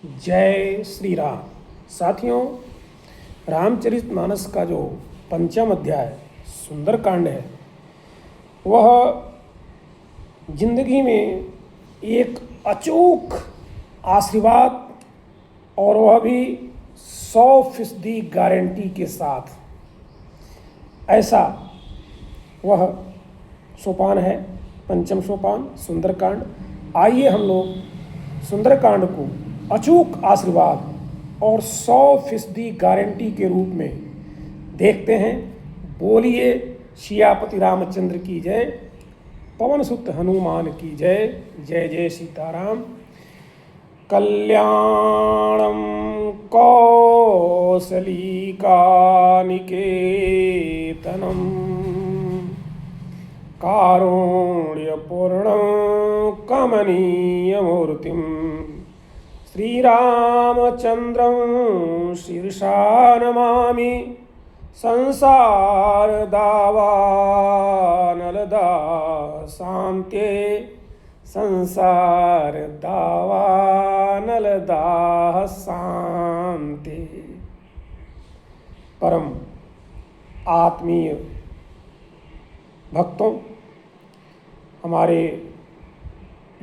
जय श्री राम। साथियों, रामचरितमानस का जो पंचम अध्याय सुंदरकांड है वह जिंदगी में एक अचूक आशीर्वाद और वह भी 100% गारंटी के साथ, ऐसा वह सोपान है, पंचम सोपान सुंदरकांड। आइए हम लोग सुंदरकांड को अचूक आशीर्वाद और 100% गारंटी के रूप में देखते हैं। बोलिए सियापति रामचंद्र की जय, पवन सुत हनुमान की जय। जय जय सीताराम। कल्याणम कौसलिका निकेतनम कारुण्यपूर्णं कमनीयमूर्तिं श्रीरामचन्द्रं शीर्षा नमामि। संसारदावानलदाशान्त्ये संसारदावानलदाशान्त्ये। परम आत्मीय भक्तों, हमारे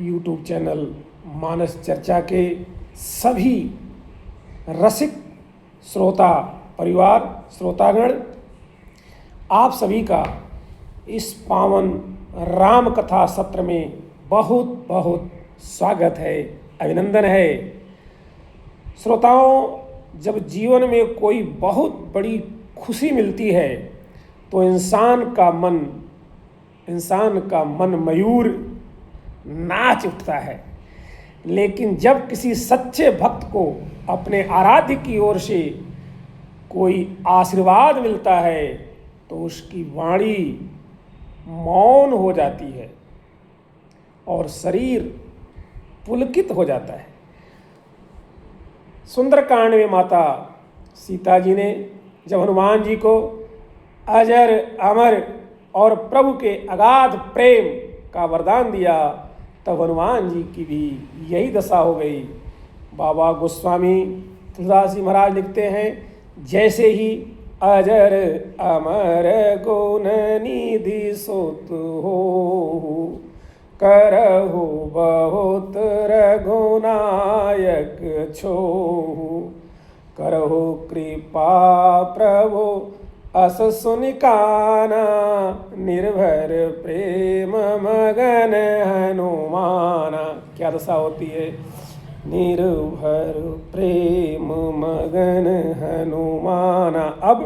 YouTube चैनल मानस चर्चा के सभी रसिक श्रोता परिवार, श्रोतागण, आप सभी का इस पावन राम कथा सत्र में बहुत बहुत स्वागत है, अभिनंदन है। श्रोताओं, जब जीवन में कोई बहुत बड़ी खुशी मिलती है तो इंसान का मन मयूर नाच उठता है। लेकिन जब किसी सच्चे भक्त को अपने आराध्य की ओर से कोई आशीर्वाद मिलता है तो उसकी वाणी मौन हो जाती है और शरीर पुलकित हो जाता है। सुंदरकांड में माता सीता जी ने जब हनुमान जी को अजर अमर और प्रभु के अगाध प्रेम का वरदान दिया, तब हनुमान जी की भी यही दशा हो गई। बाबा गोस्वामी तुलसीदास जी महाराज लिखते हैं, जैसे ही अजर अमर गुण निधि सुत हो करहु बहुत रघुनायक छोहु करहु कृपा प्रभु अस सुनिकाना निर्भर प्रेम मगन हनुमाना। क्या दशा होती है? निर्भर प्रेम मगन हनुमाना। अब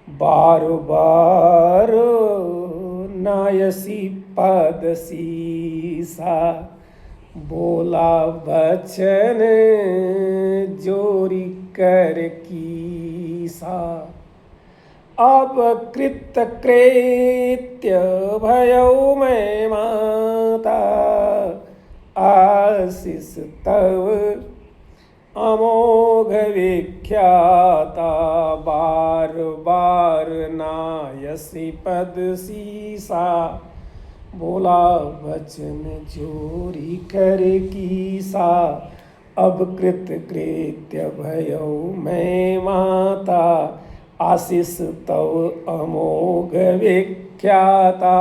बार बार नायसी पद सीसा बोला बचन जोरी कर कीसा। अब कृत कृत्य भयउ मैं माता आशीष तव अमोघ विख्याता। बार बार नायसी पद सीसा बोला वचन जोरी कर कीसा। अब कृत कृत्य भयउ मैं माता आशीष तव अमोघ विख्याता।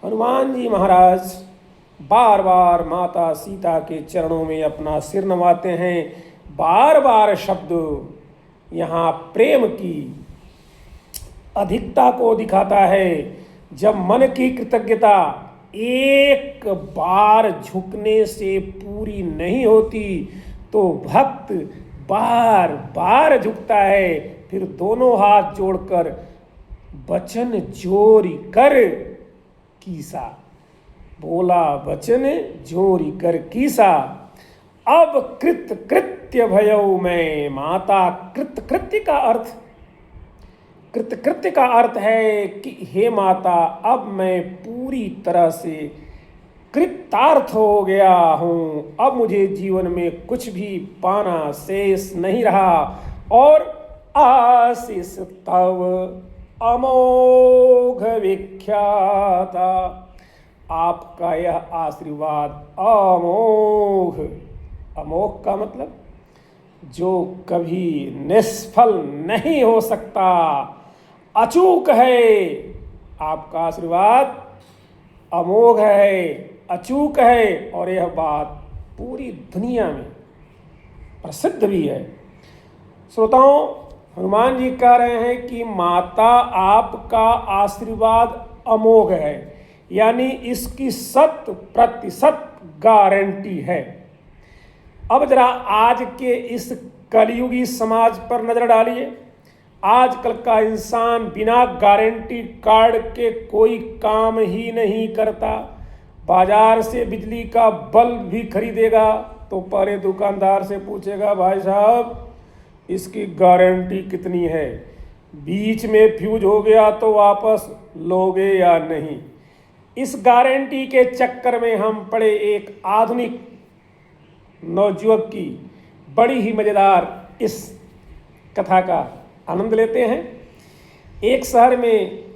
हनुमान जी महाराज बार बार माता सीता के चरणों में अपना सिर नवाते हैं। बार बार शब्द यहाँ प्रेम की अधिकता को दिखाता है। जब मन की कृतज्ञता एक बार झुकने से पूरी नहीं होती तो भक्त बार बार झुकता है, फिर दोनों हाथ जोड़कर वचन जोरी कर कीसा। बोला वचन जोरी कर कीसा। अब कृत कृत्य भयउ मैं माता। कृत्य का अर्थ है कि हे माता, अब मैं पूरी तरह से कृतार्थ हो गया हूँ। अब मुझे जीवन में कुछ भी पाना शेष नहीं रहा। और आशीष तव अमोघ विख्याता। आपका यह आशीर्वाद अमोघ अमोघ का मतलब जो कभी निष्फल नहीं हो सकता, अचूक है। आपका आशीर्वाद अमोघ है, अचूक है, और यह बात पूरी दुनिया में प्रसिद्ध भी है। श्रोताओं, हनुमान जी कह रहे हैं कि माता आपका आशीर्वाद अमोघ है, यानी इसकी 100% गारंटी है। अब जरा आज के इस कलयुगी समाज पर नजर डालिए। आजकल का इंसान बिना गारंटी कार्ड के कोई काम ही नहीं करता। बाजार से बिजली का बल्ब भी खरीदेगा तो पहले दुकानदार से पूछेगा, भाई साहब इसकी गारंटी कितनी है, बीच में फ्यूज हो गया तो वापस लोगे या नहीं। इस गारंटी के चक्कर में हम पड़े एक आधुनिक नवयुवक की बड़ी ही मज़ेदार इस कथा का आनंद लेते हैं। एक शहर में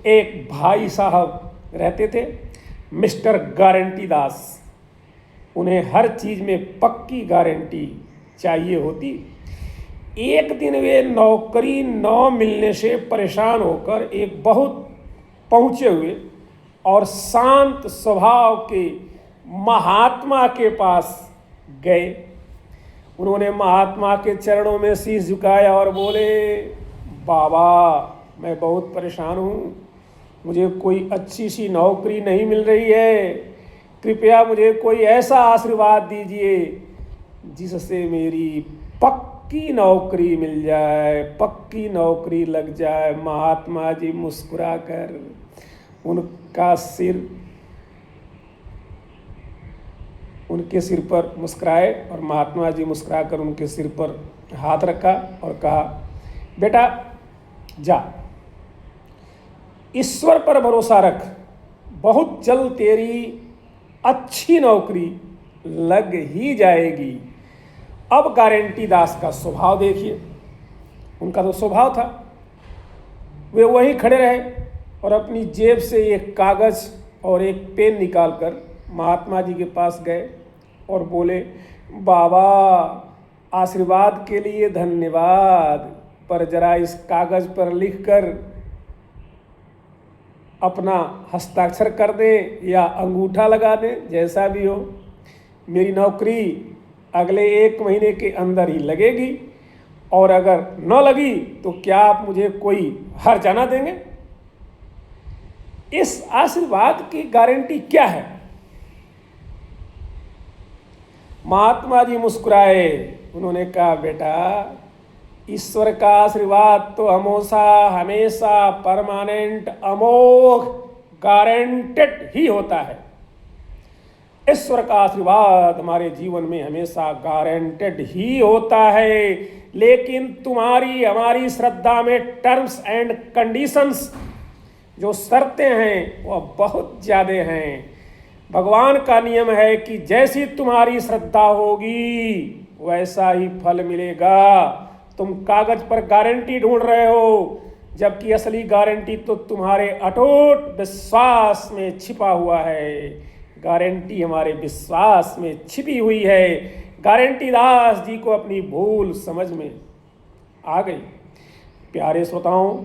एक भाई साहब रहते थे, मिस्टर गारंटी दास। उन्हें हर चीज़ में पक्की गारंटी चाहिए होती। एक दिन वे नौकरी न मिलने से परेशान होकर एक बहुत पहुँचे हुए और शांत स्वभाव के महात्मा के पास गए। उन्होंने महात्मा के चरणों में शीश झुकाया और बोले, बाबा मैं बहुत परेशान हूँ, मुझे कोई अच्छी सी नौकरी नहीं मिल रही है, कृपया मुझे कोई ऐसा आशीर्वाद दीजिए जिससे मेरी पक्की नौकरी मिल जाए, पक्की नौकरी लग जाए। महात्मा जी मुस्कुराकर उनके सिर पर मुस्कुराए और महात्मा जी मुस्कुराकर उनके सिर पर हाथ रखा और कहा, बेटा जा, ईश्वर पर भरोसा रख, बहुत जल्द तेरी अच्छी नौकरी लग ही जाएगी। अब गारंटी दास का स्वभाव देखिए। उनका तो स्वभाव था, वे वहीं खड़े रहे और अपनी जेब से एक कागज़ और एक पेन निकालकर महात्मा जी के पास गए और बोले, बाबा आशीर्वाद के लिए धन्यवाद, पर जरा इस कागज़ पर लिखकर अपना हस्ताक्षर कर दें या अंगूठा लगा दें, जैसा भी हो। मेरी नौकरी अगले 1 महीने के अंदर ही लगेगी, और अगर न लगी तो क्या आप मुझे कोई हर्जाना देंगे? इस आशीर्वाद की गारंटी क्या है? महात्मा जी मुस्कुराए। उन्होंने कहा, बेटा ईश्वर का आशीर्वाद तो हमेशा परमानेंट, अमोघ, गारंटेड ही होता है। ईश्वर का आशीर्वाद हमारे जीवन में हमेशा गारंटेड ही होता है, लेकिन तुम्हारी हमारी श्रद्धा में टर्म्स एंड कंडीशंस, जो शर्तें हैं वह बहुत ज़्यादा हैं। भगवान का नियम है कि जैसी तुम्हारी श्रद्धा होगी वैसा ही फल मिलेगा। तुम कागज पर गारंटी ढूंढ रहे हो, जबकि असली गारंटी तो तुम्हारे अटूट विश्वास में छिपा हुआ है। गारंटी हमारे विश्वास में छिपी हुई है। गारंटी दास जी को अपनी भूल समझ में आ गई। प्यारे श्रोताओं,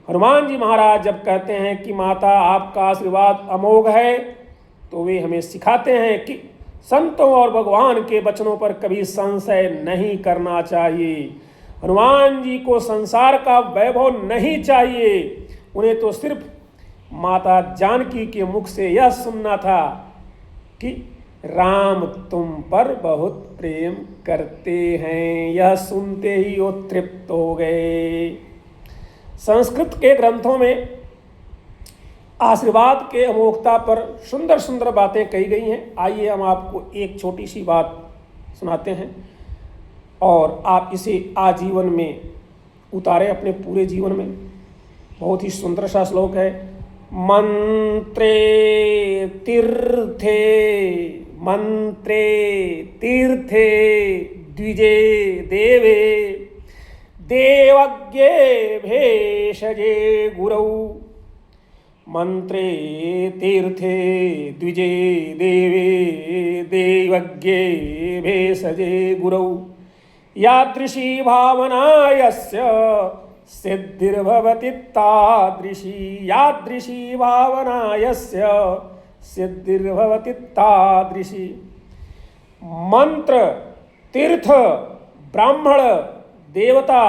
हनुमान जी महाराज जब कहते हैं कि माता आपका आशीर्वाद अमोघ है, तो वे हमें सिखाते हैं कि संतों और भगवान के वचनों पर कभी संशय नहीं करना चाहिए। हनुमान जी को संसार का वैभव नहीं चाहिए, उन्हें तो सिर्फ माता जानकी के मुख से यह सुनना था कि राम तुम पर बहुत प्रेम करते हैं। यह सुनते ही वो तृप्त हो गए। संस्कृत के ग्रंथों में आशीर्वाद के अमोघता पर सुंदर सुंदर बातें कही गई हैं। आइए हम आपको एक छोटी सी बात सुनाते हैं और आप इसे आजीवन में उतारें, अपने पूरे जीवन में। बहुत ही सुंदर सा श्लोक है। मंत्रे तीर्थे द्विजे देवे देवज्ञे भेषजे गुरौ मंत्रे तीर्थे द्विजे देवे देवज्ञे भेषजे गुरौ यादृशी भावना यस्य सिद्धिर्भवति तादृशी यादृशी भावना यस्य सिद्धिर्भवति तादृशी। मंत्र, तीर्थ, ब्राह्मण, देवता,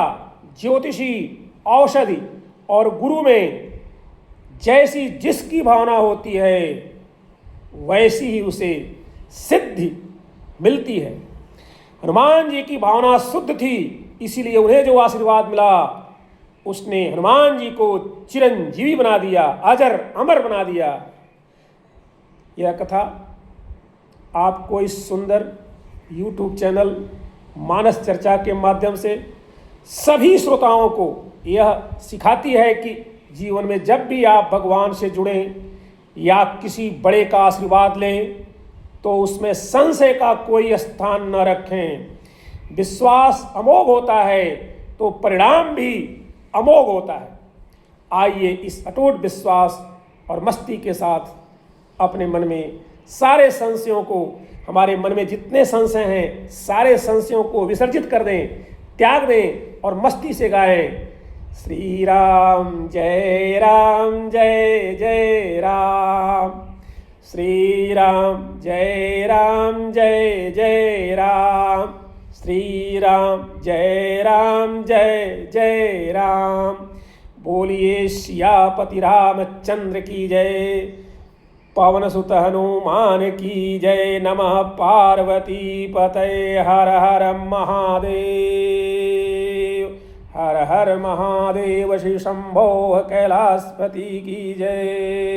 ज्योतिषी, औषधि और गुरु में जैसी जिसकी भावना होती है वैसी ही उसे सिद्धि मिलती है। हनुमान जी की भावना शुद्ध थी, इसीलिए उन्हें जो आशीर्वाद मिला उसने हनुमान जी को चिरंजीवी बना दिया, अजर अमर बना दिया। यह कथा आपको इस सुंदर YouTube चैनल मानस चर्चा के माध्यम से सभी श्रोताओं को यह सिखाती है कि जीवन में जब भी आप भगवान से जुड़ें या किसी बड़े का आशीर्वाद लें तो उसमें संशय का कोई स्थान न रखें। विश्वास अमोघ होता है तो परिणाम भी अमोघ होता है। आइए इस अटूट विश्वास और मस्ती के साथ अपने मन में सारे संशयों को, हमारे मन में जितने संशय हैं सारे संशयों को विसर्जित कर दें, त्याग दें और मस्ती से गाएं। श्री राम जय जय राम, श्री राम जय जय राम, श्री राम जय राम। बोलिए सियापति रामचंद्र की जय, पवन सुत हनुमान की जय। नमः पार्वती पतये, हर हर महादेव, हर हर महादेव। श्री शंभो कैलाशपति की जय।